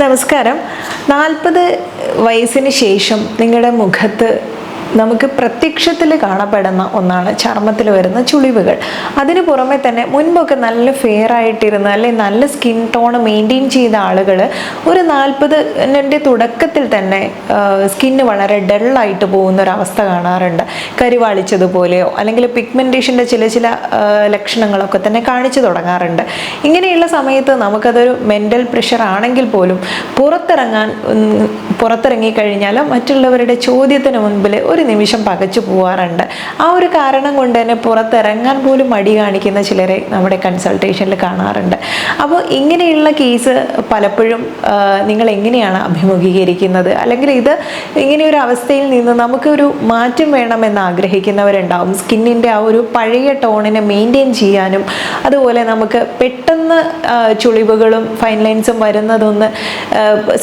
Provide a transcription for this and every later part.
നമസ്കാരം. 40 വയസ്സിന് ശേഷം നിങ്ങളുടെ മുഖത്ത് നമുക്ക് പ്രത്യക്ഷത്തിൽ കാണപ്പെടുന്ന ഒന്നാണ് ചർമ്മത്തിൽ വരുന്ന ചുളിവുകൾ. അതിന് പുറമെ തന്നെ മുൻപൊക്കെ നല്ല ഫെയർ ആയിട്ടിരുന്ന അല്ലെങ്കിൽ നല്ല സ്കിൻ ടോൺ മെയിൻറ്റെയിൻ ചെയ്ത ആളുകൾ ഒരു 40ൻ്റെ തുടക്കത്തിൽ തന്നെ സ്കിന്ന് വളരെ ഡള്ളായിട്ട് പോകുന്ന ഒരവസ്ഥ കാണാറുണ്ട്. കരിവാളിച്ചതുപോലെയോ അല്ലെങ്കിൽ പിഗ്മെൻറ്റേഷൻ്റെ ചില ലക്ഷണങ്ങളൊക്കെ തന്നെ കാണിച്ചു തുടങ്ങാറുണ്ട്. ഇങ്ങനെയുള്ള സമയത്ത് നമുക്കതൊരു മെൻ്റൽ പ്രഷർ ആണെങ്കിൽ പോലും പുറത്തിറങ്ങിക്കഴിഞ്ഞാൽ മറ്റുള്ളവരുടെ ചോദ്യത്തിന് മുൻപിൽ ഒരു നിമിഷം പകച്ചു പോവാറുണ്ട്. ആ ഒരു കാരണം കൊണ്ട് തന്നെ പുറത്തിറങ്ങാൻ പോലും മടി കാണിക്കുന്ന ചിലരെ നമ്മുടെ കൺസൾട്ടേഷനിൽ കാണാറുണ്ട്. അപ്പോൾ ഇങ്ങനെയുള്ള കേസ് പലപ്പോഴും നിങ്ങൾ എങ്ങനെയാണ് അഭിമുഖീകരിക്കുന്നത്? അല്ലെങ്കിൽ ഇങ്ങനെയൊരു അവസ്ഥയിൽ നിന്ന് നമുക്കൊരു മാറ്റം വേണമെന്ന് ആഗ്രഹിക്കുന്നവരുണ്ടാവും. സ്കിന്നിൻ്റെ ആ ഒരു പഴയ ടോണിനെ മെയിൻറ്റെയിൻ ചെയ്യാനും അതുപോലെ നമുക്ക് പെട്ടെന്ന് ചുളിവുകളും ഫൈൻ ലൈൻസും വരുന്നതൊന്ന്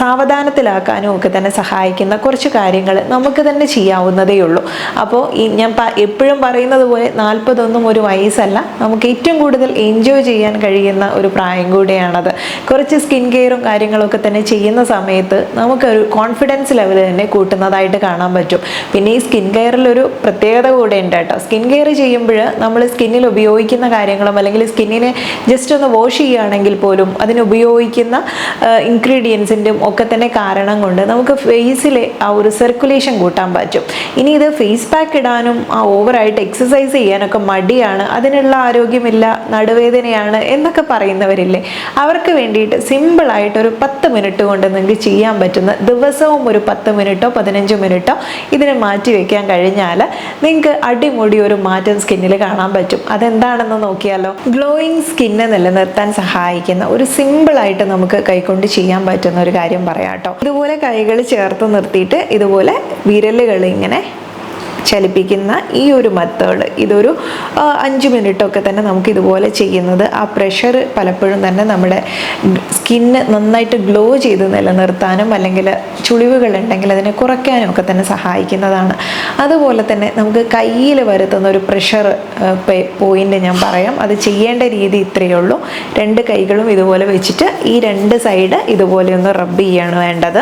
സാവധാനത്തിലാക്കാനും ഒക്കെ തന്നെ സഹായിക്കുന്ന കുറച്ച് കാര്യങ്ങൾ നമുക്ക് തന്നെ ചെയ്യാവുന്നതേ ഉള്ളൂ. അപ്പോൾ ഞാൻ എപ്പോഴും പറയുന്നത് പോലെ 40 ഒരു വയസ്സല്ല, നമുക്ക് ഏറ്റവും കൂടുതൽ എൻജോയ് ചെയ്യാൻ കഴിയുന്ന ഒരു പ്രായം കൂടിയാണത്. കുറച്ച് സ്കിൻ കെയറും കാര്യങ്ങളൊക്കെ തന്നെ ചെയ്യുന്ന സമയത്ത് നമുക്കൊരു കോൺഫിഡൻസ് ലെവൽ തന്നെ കൂട്ടുന്നതായിട്ട് കാണാൻ പറ്റും. പിന്നെ ഈ സ്കിൻ കെയറിലൊരു പ്രത്യേകത കൂടെ ഉണ്ട് കേട്ടോ. സ്കിൻ കെയർ ചെയ്യുമ്പോൾ നമ്മൾ സ്കിന്നിൽ ഉപയോഗിക്കുന്ന കാര്യങ്ങളും അല്ലെങ്കിൽ സ്കിന്നിനെ ജസ്റ്റ് ഒന്ന് വാഷ് ചെയ്യുകയാണെങ്കിൽ പോലും അതിനുപയോഗിക്കുന്ന ഇൻഗ്രീഡിയൻസിൻ്റെയും ഒക്കെ തന്നെ കാരണം കൊണ്ട് നമുക്ക് ഫേസിലെ ആ ഒരു സർക്കുലേഷൻ കൂട്ടാൻ പറ്റും. ഇനി ഇത് ഫേസ് പാക്ക് ഇടാനും ഓവറായിട്ട് എക്സസൈസ് ചെയ്യാനൊക്കെ മടിയാണ്, അതിനുള്ള ആരോഗ്യമില്ല, നടുവേദനയാണ് എന്നൊക്കെ പറയുന്നവരില്ലേ, അവർക്ക് വേണ്ടിയിട്ട് സിമ്പിളായിട്ട് ഒരു 10 മിനിറ്റ് കൊണ്ട് നിങ്ങൾക്ക് ചെയ്യാൻ പറ്റുന്ന, ദിവസവും ഒരു 10 മിനിറ്റോ 15 മിനിറ്റോ ഇതിനെ മാറ്റി വയ്ക്കാൻ കഴിഞ്ഞാൽ നിങ്ങൾക്ക് അടിമുടി ഒരു മാറ്റം സ്കിന്നിൽ കാണാൻ പറ്റും. അതെന്താണെന്ന് നോക്കിയാലോ. ഗ്ലോയിങ് സ്കിന്നെ നിലനിർത്താൻ സഹായിക്കുന്ന ഒരു സിമ്പിളായിട്ട് നമുക്ക് കൈകൊണ്ട് ചെയ്യാൻ പറ്റുന്ന ഒരു കാര്യം പറയാം കേട്ടോ. ഇതുപോലെ കൈകൾ ചേർത്ത് നിർത്തിയിട്ട് ഇതുപോലെ വിരലുകൾ ഇങ്ങനെ ചലിപ്പിക്കുന്ന ഈ ഒരു മെത്തേഡ്, ഇതൊരു 5 മിനിറ്റൊക്കെ തന്നെ നമുക്ക് ഇതുപോലെ ചെയ്യുന്നത് ആ പ്രഷർ പലപ്പോഴും തന്നെ നമ്മുടെ സ്കിന്ന് നന്നായിട്ട് ഗ്ലോ ചെയ്ത് നിലനിർത്താനും അല്ലെങ്കിൽ ചുളിവുകൾ ഉണ്ടെങ്കിൽ അതിനെ കുറയ്ക്കാനും ഒക്കെ തന്നെ സഹായിക്കുന്നതാണ്. അതുപോലെ തന്നെ നമുക്ക് കയ്യിൽ വരുത്തുന്ന ഒരു പ്രഷർ പോയിന്റ് ഞാൻ പറയാം. അത് ചെയ്യേണ്ട രീതി ഇത്രയേ ഉള്ളൂ. 2 കൈകളും ഇതുപോലെ വെച്ചിട്ട് ഈ 2 സൈഡ് ഇതുപോലെ ഒന്ന് റബ്ബ് ചെയ്യാണ് വേണ്ടത്.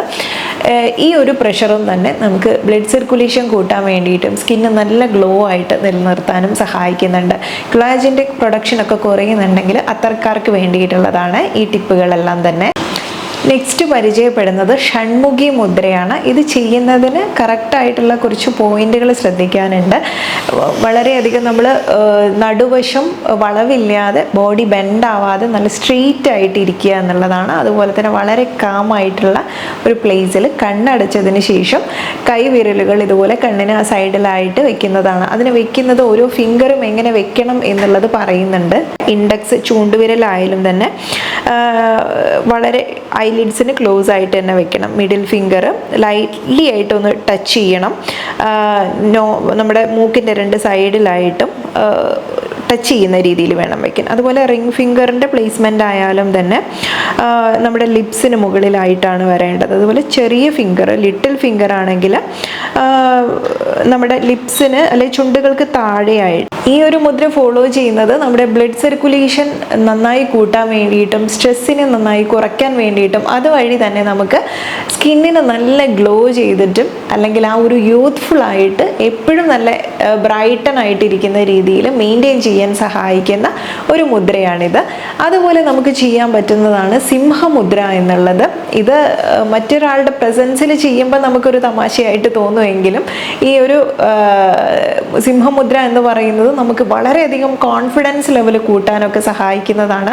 ഈ ഒരു പ്രഷറും തന്നെ നമുക്ക് ബ്ലഡ് സർക്കുലേഷൻ കൂട്ടാൻ വേണ്ടിയിട്ടും സ്കിന്ന് നല്ല ഗ്ലോ ആയിട്ട് നിലനിർത്താനും സഹായിക്കുന്നുണ്ട്. കൊളാജൻ്റെ പ്രൊഡക്ഷനൊക്കെ കുറയുന്നുണ്ടെങ്കിൽ അത്തരക്കാർക്ക് വേണ്ടിയിട്ടുള്ളതാണ് ഈ ടിപ്പുകളെല്ലാം തന്നെ. നെക്സ്റ്റ് പരിചയപ്പെടുന്നത് ഷൺമുഖി മുദ്രയാണ്. ഇത് ചെയ്യുന്നതിന് കറക്റ്റായിട്ടുള്ള കുറച്ച് പോയിന്റുകൾ ശ്രദ്ധിക്കാനുണ്ട്. വളരെയധികം നമ്മൾ നടുവശം വളവില്ലാതെ ബോഡി ബെൻഡ് ആവാതെ നല്ല സ്ട്രെയിറ്റ് ആയിട്ട് ഇരിക്കുക എന്നുള്ളതാണ്. അതുപോലെ തന്നെ വളരെ കാമായിട്ടുള്ള ഒരു പ്ലേസിൽ കണ്ണടച്ചതിന് ശേഷം കൈവിരലുകൾ ഇതുപോലെ കണ്ണിന് സൈഡിലായിട്ട് വെക്കുന്നതാണ്. അതിന് വെക്കുന്നത് ഓരോ ഫിംഗറും എങ്ങനെ വെക്കണം എന്നുള്ളത് പറയുന്നുണ്ട്. ഇൻഡെക്സ് ചൂണ്ടുവിരലായാലും തന്നെ വളരെ ഐലിഡ്സിന് ക്ലോസ് ആയിട്ട് തന്നെ വെക്കണം. മിഡിൽ ഫിംഗർ ലൈറ്റ്ലി ആയിട്ടൊന്ന് ടച്ച് ചെയ്യണം. നമ്മുടെ മൂക്കിൻ്റെ 2 സൈഡിലായിട്ടും ടച്ച് ചെയ്യുന്ന രീതിയിൽ വേണം വയ്ക്കാൻ. അതുപോലെ റിംഗ് ഫിംഗറിൻ്റെ പ്ലേസ്മെൻ്റ് ആയാലും തന്നെ നമ്മുടെ ലിപ്സിന് മുകളിലായിട്ടാണ് വരേണ്ടത്. അതുപോലെ ചെറിയ ഫിംഗർ, ലിറ്റിൽ ഫിംഗർ ആണെങ്കിൽ നമ്മുടെ ലിപ്സിന് അല്ലെങ്കിൽ ചുണ്ടുകൾക്ക് താഴെയായിട്ട്. ഈ ഒരു മുദ്ര ഫോളോ ചെയ്യുന്നത് നമ്മുടെ ബ്ലഡ് സർക്കുലേഷൻ നന്നായി കൂട്ടാൻ വേണ്ടിയിട്ടും സ്ട്രെസ്സിനെ നന്നായി കുറയ്ക്കാൻ വേണ്ടിയിട്ടും അതുവഴി തന്നെ നമുക്ക് സ്കിന്നിന് നല്ല ഗ്ലോ ചെയ്തിട്ടും അല്ലെങ്കിൽ ആ ഒരു യൂത്ത്ഫുൾ ആയിട്ട് എപ്പോഴും നല്ല ബ്രൈറ്റൻ ആയിട്ടിരിക്കുന്ന രീതിയിൽ മെയിൻറ്റെയിൻ ചെയ്യാൻ സഹായിക്കുന്ന ഒരു മുദ്രയാണിത്. അതുപോലെ നമുക്ക് ചെയ്യാൻ പറ്റുന്നതാണ് സിംഹമുദ്ര എന്നുള്ളത്. ഇത് മറ്റൊരാളുടെ പ്രസൻസിൽ ചെയ്യുമ്പോൾ നമുക്കൊരു തമാശയായിട്ട് തോന്നുമെങ്കിലും ഈ ഒരു സിംഹമുദ്ര എന്ന് പറയുന്നത് നമുക്ക് വളരെയധികം കോൺഫിഡൻസ് ലെവൽ കൂട്ടാനൊക്കെ സഹായിക്കുന്നതാണ്.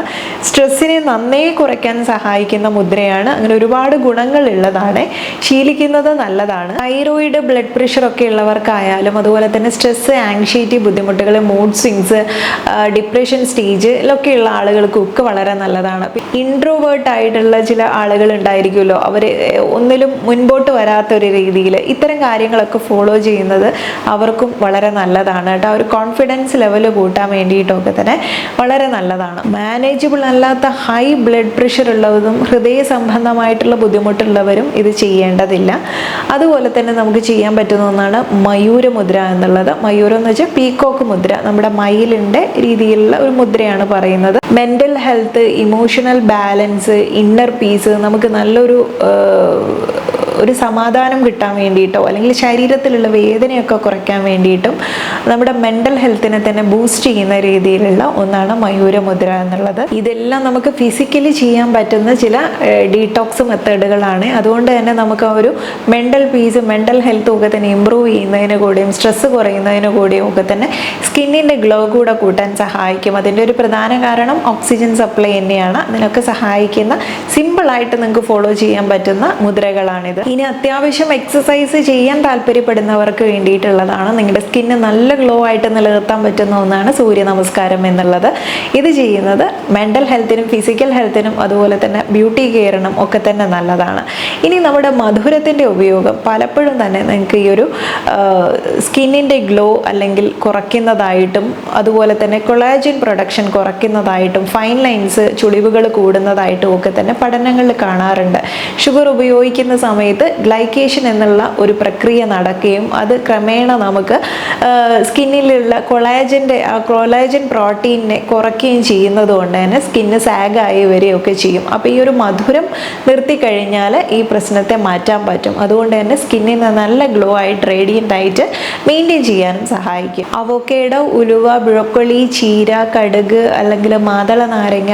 സ്ട്രെസ്സിനെ നന്നായി കുറയ്ക്കാൻ സഹായിക്കുന്ന മുദ്രയാണ്. അങ്ങനെ ഒരുപാട് ഗുണങ്ങൾ ഉള്ളതാണ്. ശീലിക്കുന്നത് നല്ലതാണ്. തൈറോയിഡ്, ബ്ലഡ് പ്രഷർ ഒക്കെ ഉള്ളവർക്കായാലും അതുപോലെ തന്നെ സ്ട്രെസ്, ആങ്ഷൈറ്റി ബുദ്ധിമുട്ടുകൾ, മൂഡ് സ്വിങ്സ്, ഡിപ്രഷൻ സ്റ്റേജിലൊക്കെയുള്ള ആളുകൾക്കൊക്കെ വളരെ നല്ലതാണ്. ഇൻട്രോവേർട്ട് ആയിട്ടുള്ള ചില ആളുകൾ ഉണ്ടായിരിക്കുമല്ലോ, അവർ ഒന്നിലും മുൻപോട്ട് വരാത്തൊരു രീതിയിൽ ഇത്തരം കാര്യങ്ങളൊക്കെ ഫോളോ ചെയ്യുന്നത് അവർക്കും വളരെ നല്ലതാണ് കേട്ടോ. ഒരു കോൺഫിഡൻസ് ലെവൽ കൂട്ടാൻ വേണ്ടിയിട്ടൊക്കെ തന്നെ വളരെ നല്ലതാണ്. മാനേജബിൾ അല്ലാത്ത ഹൈ ബ്ലഡ് പ്രഷർ ഉള്ളവരും ഹൃദയ സംബന്ധമായിട്ടുള്ള ബുദ്ധിമുട്ടുള്ളവരും ഇത് ചെയ്യേണ്ടതില്ല. അതുപോലെ തന്നെ നമുക്ക് ചെയ്യാൻ പറ്റുന്ന ഒന്നാണ് മയൂരമുദ്ര എന്നുള്ളത്. മയൂരം എന്ന് വെച്ചാൽ പീക്കോക്ക് മുദ്ര. നമ്മുടെ മയിൽ ചെയ്യേണ്ട രീതിയിലുള്ള ഒരു മുദ്രയാണ് പറയുന്നത്. Mental health, emotional balance, inner piece, നമുക്ക് നല്ലൊരു ഒരു സമാധാനം കിട്ടാൻ വേണ്ടിയിട്ടോ അല്ലെങ്കിൽ ശരീരത്തിലുള്ള വേദനയൊക്കെ കുറയ്ക്കാൻ വേണ്ടിയിട്ടും നമ്മുടെ മെൻ്റൽ ഹെൽത്തിനെ തന്നെ ബൂസ്റ്റ് ചെയ്യുന്ന രീതിയിലുള്ള ഒന്നാണ് മയൂരമുദ്ര എന്നുള്ളത്. ഇതെല്ലാം നമുക്ക് ഫിസിക്കലി ചെയ്യാൻ പറ്റുന്ന ചില ഡീടോക്സ് മെത്തേഡുകളാണ്. അതുകൊണ്ട് തന്നെ നമുക്ക് ആ ഒരു മെൻ്റൽ പീസ്, മെൻ്റൽ ഹെൽത്തും ഒക്കെ തന്നെ ഇമ്പ്രൂവ് ചെയ്യുന്നതിന് കൂടിയും സ്ട്രെസ്സ് കുറയുന്നതിന് കൂടിയും ഒക്കെ തന്നെ സ്കിന്നിൻ്റെ ഗ്ലോ കൂടെ കൂട്ടാൻ സഹായിക്കും. അതിൻ്റെ ഒരു പ്രധാന കാരണം ഓക്സിജൻ സപ്ലൈ തന്നെയാണ്. അതിനൊക്കെ സഹായിക്കുന്ന സിമ്പിളായിട്ട് നിങ്ങൾക്ക് ഫോളോ ചെയ്യാൻ പറ്റുന്ന മുദ്രകളാണിത്. ഇനി അത്യാവശ്യം എക്സസൈസ് ചെയ്യാൻ താല്പര്യപ്പെടുന്നവർക്ക് വേണ്ടിയിട്ടുള്ളതാണ്. നിങ്ങളുടെ സ്കിന്ന് നല്ല ഗ്ലോ ആയിട്ട് നിലനിർത്താൻ പറ്റുന്ന ഒന്നാണ് സൂര്യ നമസ്കാരം എന്നുള്ളത്. ഇത് ചെയ്യുന്നത് മെൻ്റൽ ഹെൽത്തിനും ഫിസിക്കൽ ഹെൽത്തിനും അതുപോലെ തന്നെ ബ്യൂട്ടി കെയറിനും ഒക്കെ തന്നെ നല്ലതാണ്. ഇനി നമ്മുടെ മധുരത്തിൻ്റെ ഉപയോഗം പലപ്പോഴും തന്നെ നിങ്ങൾക്ക് ഈ ഒരു സ്കിന്നിൻ്റെ ഗ്ലോ അല്ലെങ്കിൽ കുറയ്ക്കുന്നതായിട്ടും അതുപോലെ തന്നെ കൊളാജൻ പ്രൊഡക്ഷൻ കുറയ്ക്കുന്നതായിട്ടും ഫൈൻ ലൈൻസ്, ചുളിവുകൾ കൂടുന്നതായിട്ടും ഒക്കെ തന്നെ പഠനങ്ങളിൽ കാണാറുണ്ട്. ഷുഗർ ഉപയോഗിക്കുന്ന സമയത്ത് ഗ്ലൈക്കേഷൻ എന്നുള്ള ഒരു പ്രക്രിയ നടക്കുകയും അത് ക്രമേണ നമുക്ക് സ്കിന്നിലുള്ള കൊളാജൻ പ്രോട്ടീനെ കുറയ്ക്കുകയും ചെയ്യുന്നത് കൊണ്ട് തന്നെ സ്കിന്ന് സാഗായി വരികയൊക്കെ ചെയ്യും. അപ്പോൾ ഈ ഒരു മധുരം നിർത്തിക്കഴിഞ്ഞാൽ ഈ പ്രശ്നത്തെ മാറ്റാൻ പറ്റും. അതുകൊണ്ട് തന്നെ സ്കിന്നിന് നല്ല ഗ്ലോ ആയിട്ട് റേഡിയൻ്റ് ആയിട്ട് മെയിൻറ്റെയിൻ ചെയ്യാനും സഹായിക്കും. അവോക്കേഡോ, ഉലുവ, ബ്രോക്കോളി, ചീര, കടുക് അല്ലെങ്കിൽ മാതള നാരങ്ങ,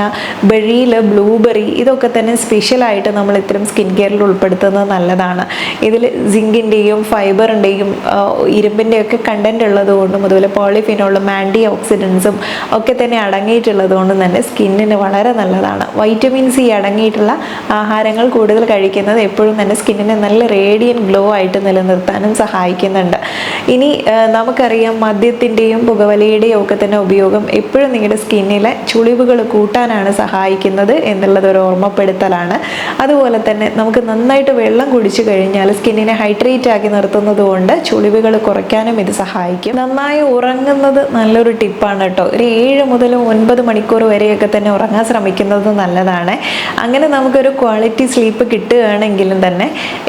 ബെറിയിൽ ബ്ലൂബെറി, ഇതൊക്കെ തന്നെ സ്പെഷ്യലായിട്ട് നമ്മൾ ഇത്തരം സ്കിൻ കെയറിൽ ഉൾപ്പെടുത്തുന്നത് നല്ലതാണ്. ഇതിൽ സിങ്കിൻ്റെയും ഫൈബറിൻ്റെയും ഇരുമ്പിൻ്റെയൊക്കെ കണ്ടന്റ് ഉള്ളത് കൊണ്ടും അതുപോലെ പോളിഫിനോളും ആൻറ്റി ഓക്സിഡൻസും ഒക്കെ തന്നെ അടങ്ങിയിട്ടുള്ളത് കൊണ്ടും തന്നെ സ്കിന്നിന് വളരെ നല്ലതാണ്. വൈറ്റമിൻ സി അടങ്ങിയിട്ടുള്ള ആഹാരങ്ങൾ കൂടുതൽ കഴിക്കുന്നത് എപ്പോഴും തന്നെ സ്കിന്നിനെ നല്ല റേഡിയൻ ഗ്ലോ ആയിട്ട് നിലനിർത്താനും സഹായിക്കുന്നുണ്ട്. ഇനി നമുക്കറിയാം മദ്യത്തിൻ്റെയും പുകവലിയുടെയും ഒക്കെ തന്നെ ഉപയോഗം എപ്പോഴും നിങ്ങളുടെ സ്കിന്നിലെ ചുളിവുകൾ കൂട്ടാനാണ് സഹായിക്കുന്നത് എന്നുള്ളത് ഒരു ഓർമ്മപ്പെടുത്തലാണ്. അതുപോലെ തന്നെ നമുക്ക് നന്നായിട്ട് വെള്ളം കുടിച്ചു കഴിഞ്ഞാൽ സ്കിന്നിനെ ഹൈഡ്രേറ്റ് ആക്കി നിർത്തുന്നത് കൊണ്ട് ചുളിവുകൾ കുറയ്ക്കാനും ഇത് സഹായിക്കും. നന്നായി ഉറങ്ങുന്നത് നല്ലൊരു ടിപ്പാണ് കേട്ടോ. ഒരു 7 മുതൽ 9 മണിക്കൂർ വരെയൊക്കെ തന്നെ ഉറങ്ങാൻ ശ്രമിക്കുന്നത് നല്ലതാണ്. അങ്ങനെ നമുക്കൊരു ക്വാളിറ്റി സ്ലീപ്പ് കിട്ടുകയാണെങ്കിലും തന്നെ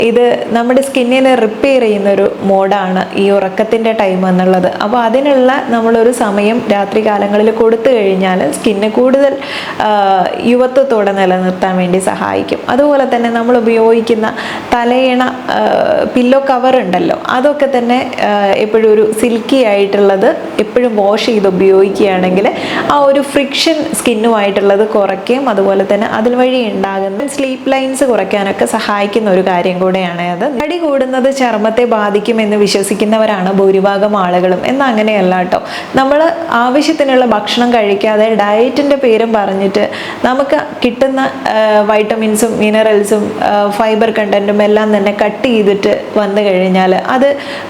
ഇത് നമ്മുടെ സ്കിന്നിനെ റിപ്പയർ ചെയ്യുന്നൊരു മോഡാണ് ഈ ഉറക്കത്തിൻ്റെ ടൈം എന്നുള്ളത്. അപ്പോൾ അതിനുള്ള നമ്മളൊരു സമയം രാത്രി കാലങ്ങളിൽ കൊടുത്തു കഴിഞ്ഞാൽ സ്കിന്ന് കൂടുതൽ യുവത്വത്തോടെ നിലനിർത്താൻ വേണ്ടി സഹായിക്കും. അതുപോലെ തന്നെ നമ്മൾ ഉപയോഗിക്കുന്ന തലയിണ പില്ലോ കവർ ഉണ്ടല്ലോ, അതൊക്കെ തന്നെ എപ്പോഴും ഒരു സിൽക്കി ആയിട്ടുള്ളത് എപ്പോഴും വാഷ് ചെയ്ത് ഉപയോഗിക്കുകയാണെങ്കിൽ ആ ഒരു ഫ്രിക്ഷൻ സ്കിന്നുമായിട്ടുള്ളത് കുറയ്ക്കുകയും അതുപോലെ തന്നെ അതിൽ വഴി ഉണ്ടാകുന്ന സ്ലീപ്പ് ലൈൻസ് കുറയ്ക്കാനൊക്കെ സഹായിക്കുന്ന ഒരു കാര്യം കൂടെയാണ് അത്. തടി കൂടുന്നത് ചർമ്മത്തെ ബാധിക്കുമെന്ന് വിശ്വസിക്കുന്നവരാണ് ഭൂരിഭാഗം ആളുകളും. എന്നാൽ അങ്ങനെയല്ല കേട്ടോ. നമ്മൾ ആവശ്യത്തിനുള്ള ഭക്ഷണം കഴിക്കാതെ ഡയറ്റിൻ്റെ പേരും പറഞ്ഞിട്ട് നമുക്ക് കിട്ടുന്ന വൈറ്റമിൻസും മിനറൽസും ഫൈബർ കണ്ടന്റും എല്ലാം തന്നെ കട്ട് ചെയ്തിട്ട് വന്നു കഴിഞ്ഞാൽ അത്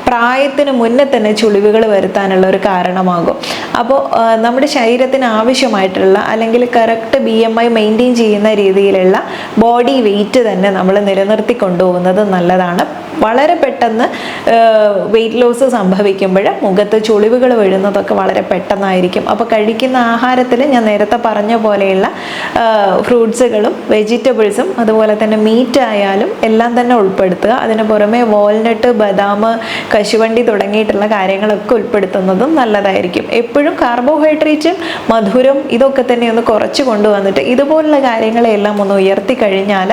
പ്രായത്തിന് മുന്നേ തന്നെ ചുളിവുകൾ വരുത്താനുള്ള ഒരു കാരണമാകും. അപ്പോൾ നമ്മുടെ ശരീരത്തിന് ആവശ്യമായിട്ടുള്ള അല്ലെങ്കിൽ കറക്റ്റ് BMI മെയിൻറ്റെയിൻ ചെയ്യുന്ന രീതിയിലുള്ള ബോഡി വെയിറ്റ് തന്നെ നമ്മൾ നിലനിർത്തി കൊണ്ടുപോകുന്നത് നല്ലതാണ്. വളരെ പെട്ടെന്ന് വെയിറ്റ് ലോസ് സംഭവിക്കുമ്പോൾ മുഖത്ത് ചുളിവുകൾ വീഴുന്നതൊക്കെ വളരെ പെട്ടെന്നായിരിക്കും. അപ്പോൾ കഴിക്കുന്ന ആഹാരത്തിൽ ഞാൻ നേരത്തെ പറഞ്ഞ പോലെയുള്ള ഫ്രൂട്ട്സുകളും വെജിറ്റബിൾസും അതുപോലെ തന്നെ മീറ്റ് ആയാലും എല്ലാം തന്നെ ഉൾപ്പെടുത്തുക. അതിന് പുറമെ വാൾനട്ട്, ബദാം, കശുവണ്ടി തുടങ്ങിയിട്ടുള്ള കാര്യങ്ങളൊക്കെ ഉൾപ്പെടുത്തുന്നതും നല്ലതായിരിക്കും. എപ്പോഴും കാർബോഹൈഡ്രേറ്റും മധുരം ഇതൊക്കെ തന്നെ ഒന്ന് കുറച്ച് കൊണ്ടുവന്നിട്ട് ഇതുപോലുള്ള കാര്യങ്ങളെല്ലാം ഒന്ന് ഉയർത്തി കഴിഞ്ഞാൽ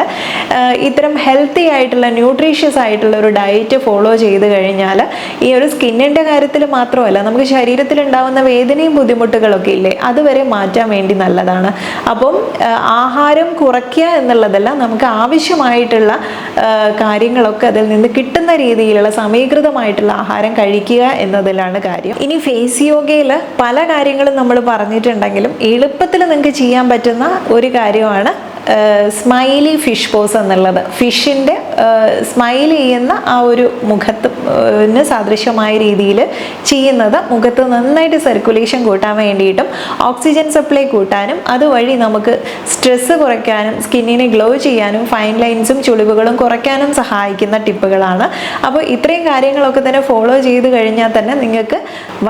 ഇത്തരം ഹെൽത്തി ആയിട്ടുള്ള ന്യൂട്രീഷ്യസ് ആയിട്ടുള്ള ഒരു ഡയറ്റ് ഫോളോ ചെയ്ത് കഴിഞ്ഞാൽ ഈ ഒരു സ്കിന്നിൻ്റെ കാര്യത്തിൽ മാത്രമല്ല നമുക്ക് ശരീരത്തിൽ ഉണ്ടാകുന്ന വേദനയും ബുദ്ധിമുട്ടുകളൊക്കെ ഇല്ലേ, അതുവരെ മാറ്റാൻ വേണ്ടി നല്ലതാണ്. അപ്പം ആഹാരം കുറയ്ക്കുക എന്നുള്ളതല്ല, നമുക്ക് ആവശ്യമായിട്ടുള്ള കാര്യങ്ങളൊക്കെ അതിൽ നിന്ന് കിട്ടുന്ന രീതിയിലുള്ള സമീകൃതമായിട്ടുള്ള ആഹാരം കഴിക്കുക എന്നതിലാണ് കാര്യം. ഇനി ഫേസ് യോഗയിൽ പല കാര്യങ്ങളും നമ്മൾ പറഞ്ഞിട്ടുണ്ടെങ്കിലും എളുപ്പത്തിൽ നിങ്ങൾക്ക് ചെയ്യാൻ പറ്റുന്ന ഒരു കാര്യമാണ് സ്മൈലി ഫിഷ് പോസ് എന്നുള്ളത്. ഫിഷിൻ്റെ സ്മൈൽ ചെയ്യുന്ന ആ ഒരു മുഖത്തിന് സദൃശമായ രീതിയിൽ ചെയ്യുന്നത് മുഖത്ത് നന്നായിട്ട് സർക്കുലേഷൻ കൂട്ടാൻ വേണ്ടിയിട്ടും ഓക്സിജൻ സപ്ലൈ കൂട്ടാനും അതുവഴി നമുക്ക് സ്ട്രെസ്സ് കുറയ്ക്കാനും സ്കിന്നിനെ ഗ്ലോ ചെയ്യാനും ഫൈൻ ലൈൻസും ചുളിവുകളും കുറയ്ക്കാനും സഹായിക്കുന്ന ടിപ്പുകളാണ്. അപ്പോൾ ഇത്രയും കാര്യങ്ങളൊക്കെ തന്നെ ഫോളോ ചെയ്ത് കഴിഞ്ഞാൽ തന്നെ നിങ്ങൾക്ക്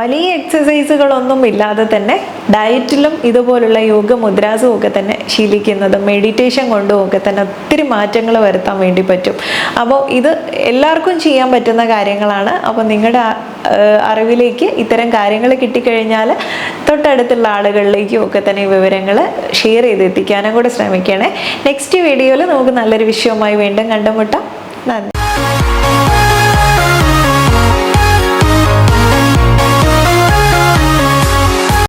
വലിയ എക്സസൈസുകളൊന്നും ഇല്ലാതെ തന്നെ ഡയറ്റിലും ഇതുപോലുള്ള യോഗ മുദ്രാസും ഒക്കെ തന്നെ ശീലിക്കുന്നതും മെഡിറ്റേഷൻ കൊണ്ടും ഒക്കെ തന്നെ ഒത്തിരി മാറ്റങ്ങൾ വരുത്താൻ വേണ്ടി പറ്റും. അപ്പോൾ ഇത് എല്ലാവർക്കും ചെയ്യാൻ പറ്റുന്ന കാര്യങ്ങളാണ്. അപ്പോൾ നിങ്ങളുടെ അറിവിലേക്ക് ഇത്തരം കാര്യങ്ങൾ കിട്ടിക്കഴിഞ്ഞാൽ തൊട്ടടുത്തുള്ള ആളുകളിലേക്കും ഒക്കെ തന്നെ ഈ വിവരങ്ങൾ ഷെയർ ചെയ്ത് എത്തിക്കാനും കൂടെ ശ്രമിക്കണേ. നെക്സ്റ്റ് വീഡിയോയിൽ നമുക്ക് നല്ലൊരു വിഷയവുമായി വീണ്ടും കണ്ടുമുട്ടാം. നന്ദി.